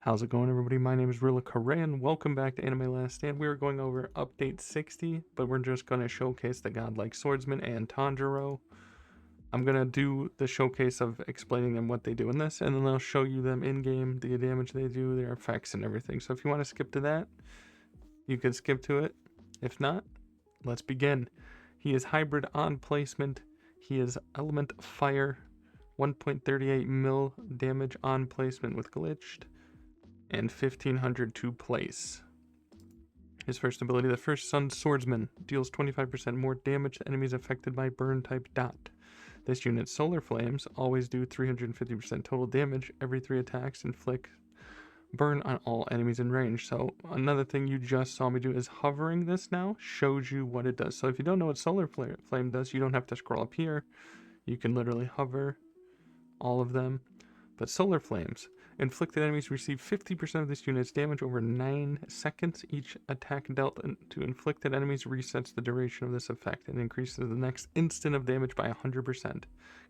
How's it going, everybody? My name is RillaKurai, and welcome back to Anime Last Stand. We are going over Update 60, but we're just going to showcase the godlike swordsman and Tanjiro. I'm going to do the showcase of explaining them what they do in this, and then I'll show you them in-game, the damage they do, their effects, and everything. So if you want to skip to that, you can skip to it. If not, let's begin. He is hybrid on placement. He is element fire, 1.38 mil damage on placement with glitched, and 1500 to place. His first ability, the First Sun Swordsman, deals 25% more damage to enemies affected by burn type dot. This unit's solar flames always do 350% total damage every 3 attacks, inflict burn on all enemies in range. So another thing you just saw me do is hovering this now shows you what it does. So if you don't know what solar flame does, you don't have to scroll up here. You can literally hover all of them. But solar flames. Inflicted enemies receive 50% of this unit's damage over 9 seconds. Each attack dealt to inflicted enemies resets the duration of this effect and increases the next instant of damage by 100%.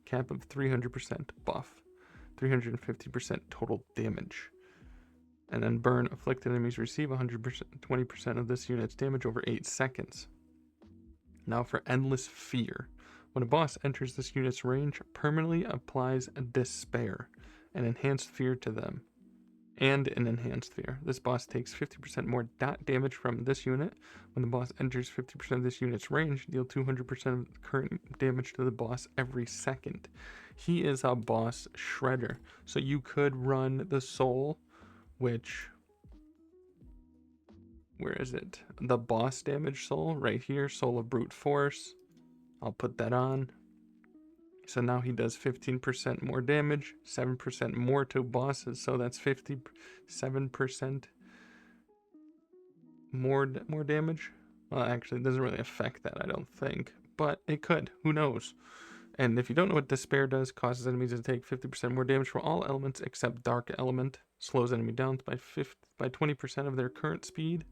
Cap of 300% buff. 350% total damage. And then burn. Afflicted enemies receive 20% of this unit's damage over 8 seconds. Now for Endless Fear. When a boss enters this unit's range, permanently applies Despair, an enhanced fear to them, and an enhanced fear. This boss takes 50% more dot damage from this unit. When the boss enters 50% of this unit's range, deal 200% of the current damage to the boss every second. He is a boss shredder, so you could run the soul, which, where is it? The boss damage soul right here, Soul of Brute Force. I'll put that on. So now he does 15% more damage, 7% more to bosses, so that's 57% more damage. Well, actually, it doesn't really affect that, I don't think, but it could. Who knows? And if you don't know what Despair does, causes enemies to take 50% more damage from all elements except Dark Element, slows enemy down by 20% of their current speed,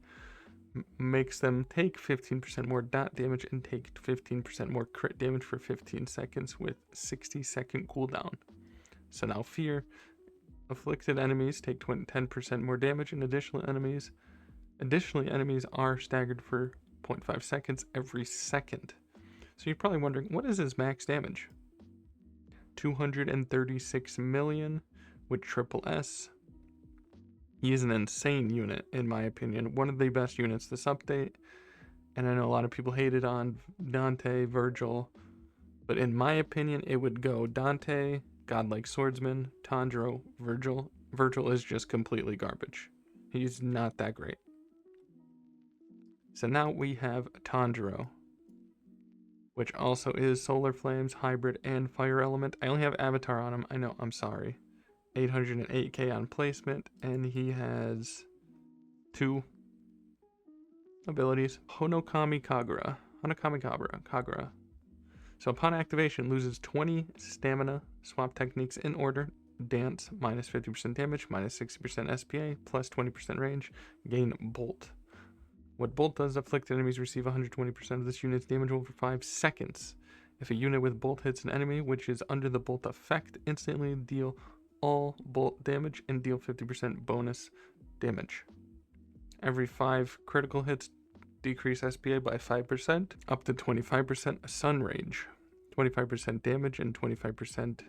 makes them take 15% more dot damage and take 15% more crit damage for 15 seconds with 60-second cooldown. So now Fear. Afflicted enemies take 10% more damage, and additionally enemies are staggered for 0.5 seconds every second. So you're probably wondering, what is his max damage? 236 million with triple S. He is an insane unit, in my opinion. One of the best units this update. And I know a lot of people hated on Dante, Virgil. But in my opinion, it would go Dante, Godlike Swordsman, Tanjiro, Virgil. Virgil is just completely garbage. He's not that great. So now we have Tanjiro, which also is Solar Flames, Hybrid, and Fire Element. I only have Avatar on him. I know, I'm sorry. 808k on placement, and he has 2 abilities. Hanokami Kagura. So upon activation, loses 20 stamina. Swap techniques in order. Dance, minus 50% damage, minus 60% SPA, plus 20% range. Gain Bolt. What Bolt does, afflicted enemies receive 120% of this unit's damage over 5 seconds. If a unit with Bolt hits an enemy which is under the Bolt effect, instantly deal all bolt damage and deal 50% bonus damage. Every 5 critical hits decrease SPA by 5%, up to 25% Sun Rage. 25% damage and 25%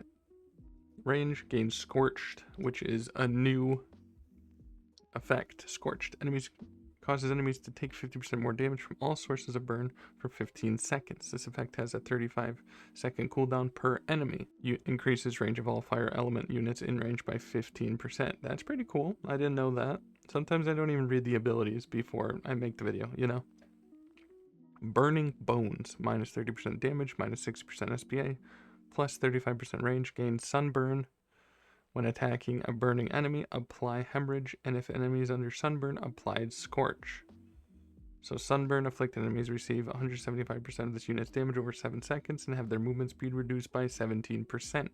range. Gains Scorched, which is a new effect. Scorched. Causes enemies to take 50% more damage from all sources of burn for 15 seconds. This effect has a 35-second cooldown per enemy. Increases range of all fire element units in range by 15%. That's pretty cool. I didn't know that. Sometimes I don't even read the abilities before I make the video, you know? Burning Bones, minus 30% damage, minus 60% SPA, plus 35% range. Gains Sunburn. When attacking a burning enemy, apply Hemorrhage, and if enemy is under Sunburn, applied Scorch. So Sunburn afflicted enemies receive 175% of this unit's damage over 7 seconds and have their movement speed reduced by 17%,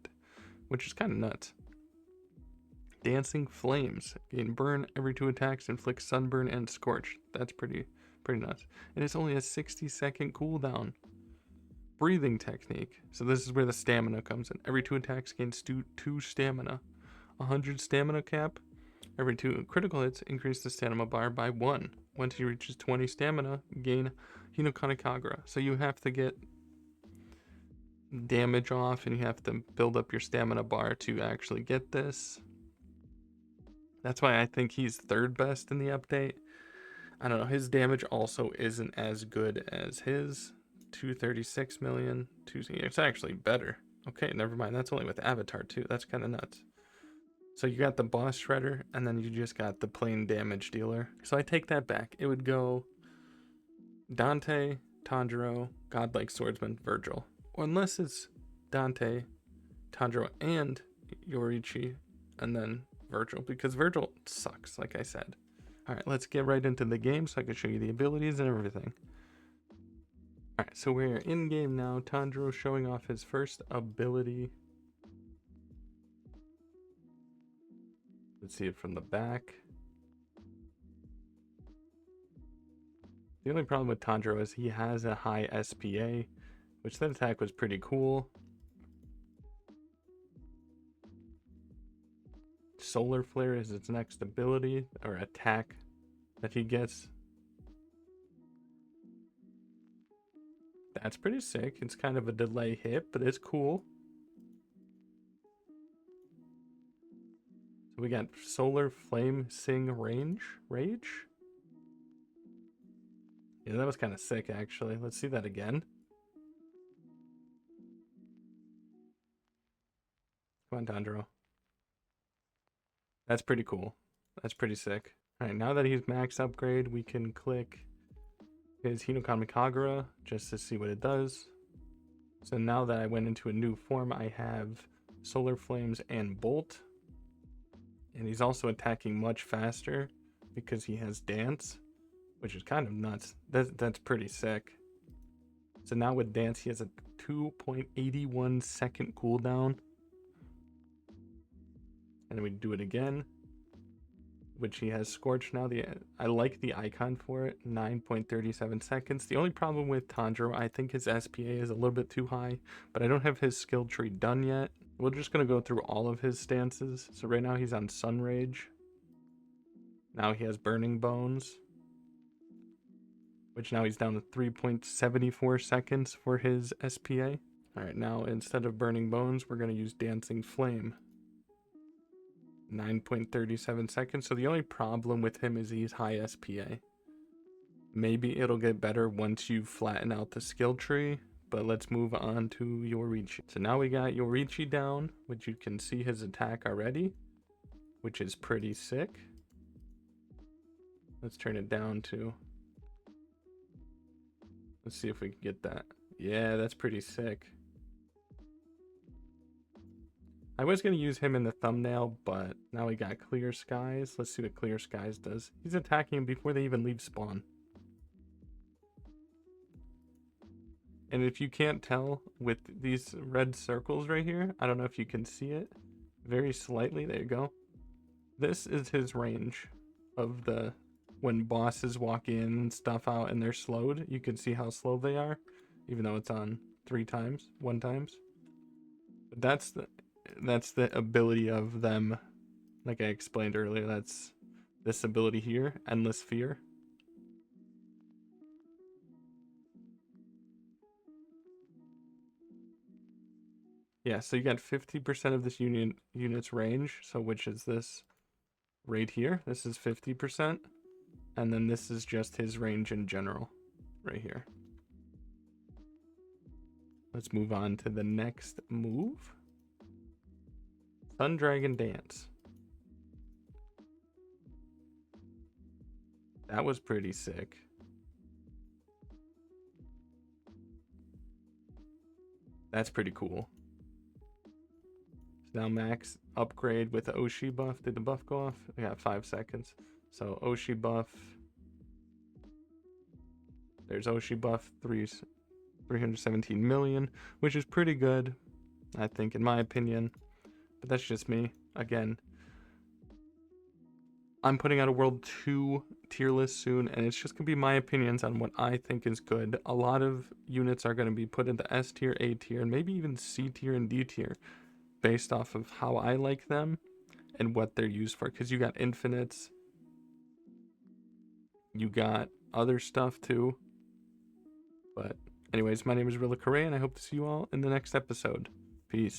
which is kind of nuts. Dancing Flames. Gain Burn every 2 attacks, inflict Sunburn and Scorch. That's pretty nuts. And it's only a 60-second cooldown. Breathing technique. So this is where the stamina comes in. Every 2 attacks gains 2 stamina. 100 stamina cap. Every 2 critical hits, increase the stamina bar by 1. Once he reaches 20 stamina, gain Hinokami Kagura. So you have to get damage off, and you have to build up your stamina bar to actually get this. That's why I think he's 3rd best in the update. I don't know, his damage also isn't as good as his. 236 million. It's actually better. Okay, never mind. That's only with Avatar too. That's kind of nuts. So you got the boss shredder, and then you just got the plain damage dealer. So I take that back. It would go Dante, Tanjiro, Godlike Swordsman, Virgil. Or unless it's Dante, Tanjiro, and Yoriichi, and then Virgil, because Virgil sucks, like I said. Alright, let's get right into the game so I can show you the abilities and everything. Alright, so we're in game now. Tanjiro showing off his first ability. Let's see it from the back. The only problem with Tanjiro is he has a high SPA, which that attack was pretty cool. Solar Flare is its next ability or attack that he gets. That's pretty sick. It's kind of a delay hit, but it's cool. So we got Solar Flame Sing Rage. Yeah, that was kind of sick, actually. Let's see that again. Come on, Tanjiro. That's pretty cool. That's pretty sick. Alright, now that he's max upgrade, we can click his Hinokami Kagura just to see what it does. So now that I went into a new form, I have Solar Flames and Bolt. And he's also attacking much faster because he has Dance, which is kind of nuts. That's pretty sick. So now with Dance, he has a 2.81 second cooldown. And then we do it again, which he has Scorch now. I like the icon for it, 9.37 seconds. The only problem with Tanjiro, I think his SPA is a little bit too high, but I don't have his skill tree done yet. We're just going to go through all of his stances. So right now he's on Sun Rage. Now he has Burning Bones, which now he's down to 3.74 seconds for his SPA. Alright, now instead of Burning Bones, we're going to use Dancing Flame. 9.37 seconds. So the only problem with him is he's high SPA. Maybe it'll get better once you flatten out the skill tree, but let's move on to Yoriichi. So now we got Yoriichi down, which you can see his attack already, which is pretty sick. Let's turn it down to... Let's see if we can get that. Yeah, that's pretty sick. I was going to use him in the thumbnail, but now we got Clear Skies. Let's see what Clear Skies does. He's attacking him before they even leave spawn. And if you can't tell with these red circles right here, I don't know if you can see it very slightly. There you go. This is his range of the when bosses walk in and stuff out and they're slowed. You can see how slow they are, even though it's on 1 times. But that's the ability of them, like I explained earlier. That's this ability here, Endless Fear. Yeah, so you got 50% of this unit's range, so which is this right here. This is 50%, and then this is just his range in general right here. Let's move on to the next move. Sun Dragon Dance. That was pretty sick. That's pretty cool. So now max upgrade with the Oshi buff. Did the buff go off? I got 5 seconds. So Oshi buff. There's Oshi buff 317 million, which is pretty good, I think, in my opinion. But that's just me. Again, I'm putting out a World 2 tier list soon, and it's just going to be my opinions on what I think is good. A lot of units are going to be put into S tier, A tier, and maybe even C tier and D tier based off of how I like them and what they're used for, because you got infinites, you got other stuff too. But anyways, my name is RillaKurai, and I hope to see you all in the next episode. Peace.